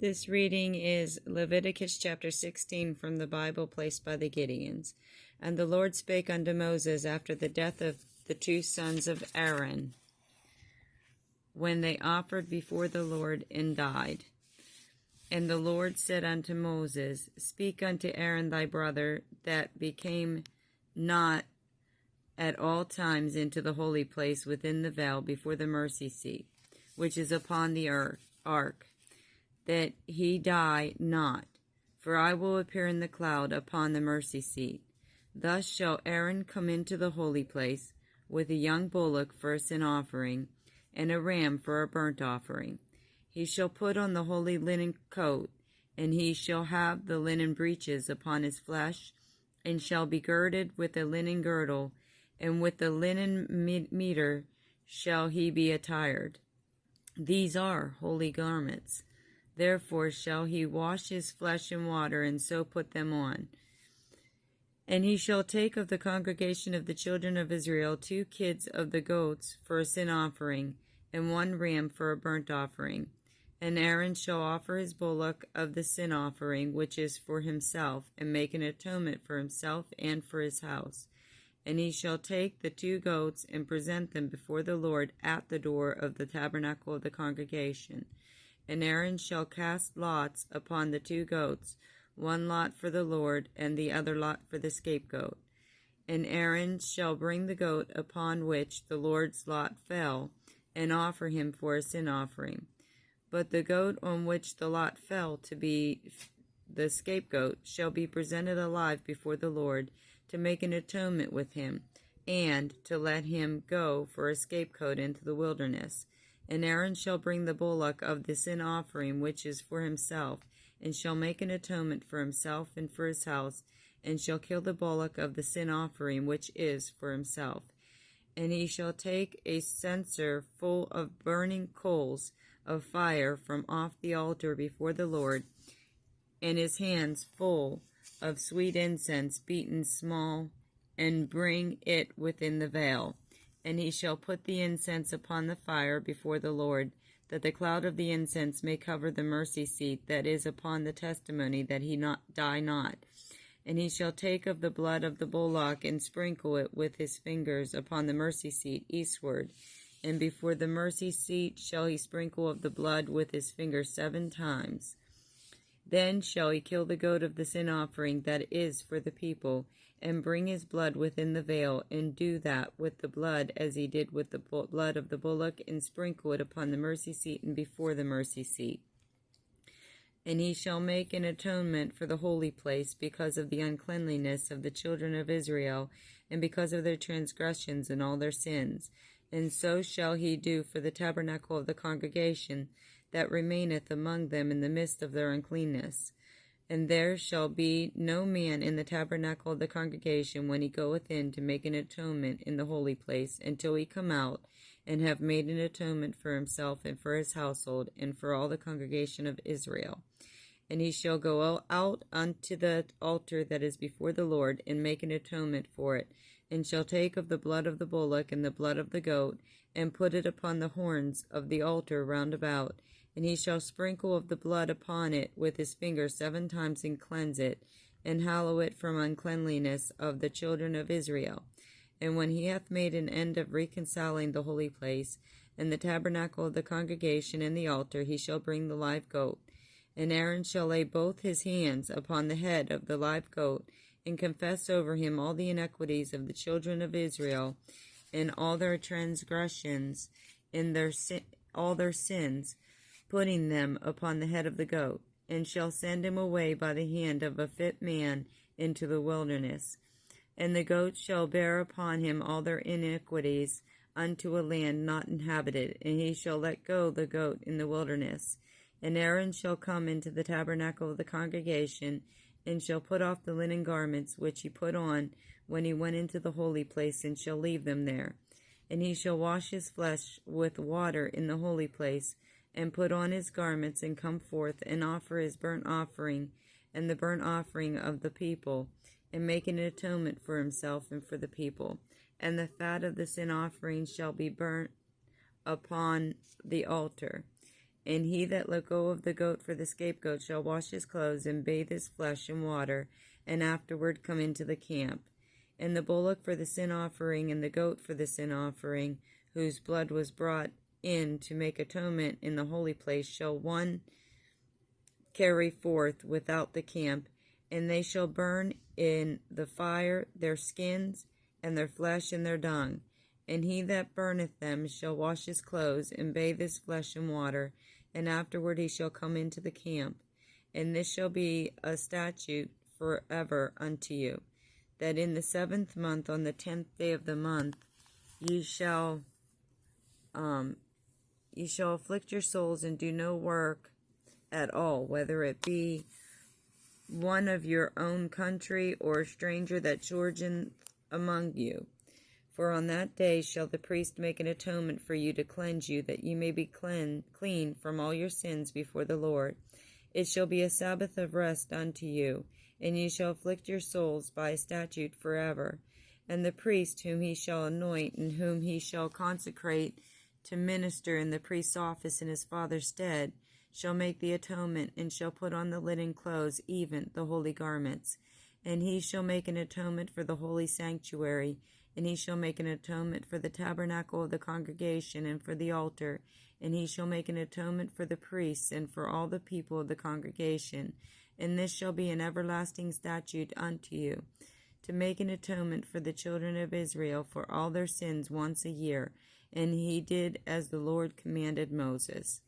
This reading is Leviticus chapter 16 from the Bible placed by the Gideons. And the Lord spake unto Moses after the death of the two sons of Aaron, when they offered before the Lord and died. And the Lord said unto Moses, Speak unto Aaron thy brother, that became not at all times into the holy place within the veil before the mercy seat, which is upon the ark, that he die not, for I will appear in the cloud upon the mercy seat. Thus shall Aaron come into the holy place with a young bullock for a sin offering, and a ram for a burnt offering. He shall put on the holy linen coat, and he shall have the linen breeches upon his flesh, and shall be girded with a linen girdle, and with the linen mitre shall he be attired. These are holy garments. Therefore shall he wash his flesh in water, and so put them on. And he shall take of the congregation of the children of Israel 2 kids of the goats for a sin offering, and 1 ram for a burnt offering. And Aaron shall offer his bullock of the sin offering, which is for himself, and make an atonement for himself and for his house. And he shall take the 2 goats, and present them before the Lord at the door of the tabernacle of the congregation. And Aaron shall cast lots upon the 2 goats, 1 lot for the Lord, and the other lot for the scapegoat. And Aaron shall bring the goat upon which the Lord's lot fell, and offer him for a sin offering. But the goat on which the lot fell to be the scapegoat shall be presented alive before the Lord, to make an atonement with him, and to let him go for a scapegoat into the wilderness. And Aaron shall bring the bullock of the sin offering, which is for himself, and shall make an atonement for himself and for his house, and shall kill the bullock of the sin offering, which is for himself. And he shall take a censer full of burning coals of fire from off the altar before the Lord, and his hands full of sweet incense beaten small, and bring it within the veil. And he shall put the incense upon the fire before the Lord, that the cloud of the incense may cover the mercy seat that is upon the testimony, that he die not. And he shall take of the blood of the bullock, and sprinkle it with his fingers upon the mercy seat eastward. And before the mercy seat shall he sprinkle of the blood with his finger 7 times. Then shall he kill the goat of the sin offering that is for the people, and bring his blood within the veil, and do that with the blood as he did with the blood of the bullock, and sprinkle it upon the mercy seat and before the mercy seat. And he shall make an atonement for the holy place because of the uncleanliness of the children of Israel, and because of their transgressions and all their sins. And so shall he do for the tabernacle of the congregation that remaineth among them in the midst of their uncleanness. And there shall be no man in the tabernacle of the congregation when he goeth in to make an atonement in the holy place, until he come out, and have made an atonement for himself and for his household, and for all the congregation of Israel. And he shall go out unto the altar that is before the Lord, and make an atonement for it, and shall take of the blood of the bullock and the blood of the goat, and put it upon the horns of the altar round about. And he shall sprinkle of the blood upon it with his finger 7 times, and cleanse it, and hallow it from uncleanliness of the children of Israel. And when he hath made an end of reconciling the holy place, and the tabernacle of the congregation, and the altar, he shall bring the live goat. And Aaron shall lay both his hands upon the head of the live goat, and confess over him all the iniquities of the children of Israel, and all their transgressions, and all their sins, putting them upon the head of the goat, and shall send him away by the hand of a fit man into the wilderness. And the goat shall bear upon him all their iniquities unto a land not inhabited, and he shall let go the goat in the wilderness. And Aaron shall come into the tabernacle of the congregation, and shall put off the linen garments which he put on when he went into the holy place, and shall leave them there. And he shall wash his flesh with water in the holy place, and put on his garments, and come forth, and offer his burnt offering, and the burnt offering of the people, and make an atonement for himself and for the people. And the fat of the sin offering shall be burnt upon the altar. And he that let go of the goat for the scapegoat shall wash his clothes, and bathe his flesh in water, and afterward come into the camp. And the bullock for the sin offering, and the goat for the sin offering, whose blood was brought in to make atonement in the holy place, shall one carry forth without the camp, and they shall burn in the fire their skins, and their flesh and their dung. And he that burneth them shall wash his clothes, and bathe his flesh in water, and afterward he shall come into the camp. And this shall be a statute forever unto you, that in the 7th month, on the 10th day of the month, ye shall afflict your souls, and do no work at all, whether it be one of your own country, or a stranger that sojourneth among you. For on that day shall the priest make an atonement for you to cleanse you, that ye may be clean from all your sins before the Lord. It shall be a Sabbath of rest unto you, and ye shall afflict your souls by a statute forever. And the priest whom he shall anoint, and whom he shall consecrate to minister in the priest's office in his father's stead, shall make the atonement, and shall put on the linen clothes, even the holy garments. And he shall make an atonement for the holy sanctuary, and he shall make an atonement for the tabernacle of the congregation, and for the altar, and he shall make an atonement for the priests, and for all the people of the congregation. And this shall be an everlasting statute unto you, to make an atonement for the children of Israel for all their sins once a year. And he did as the Lord commanded Moses.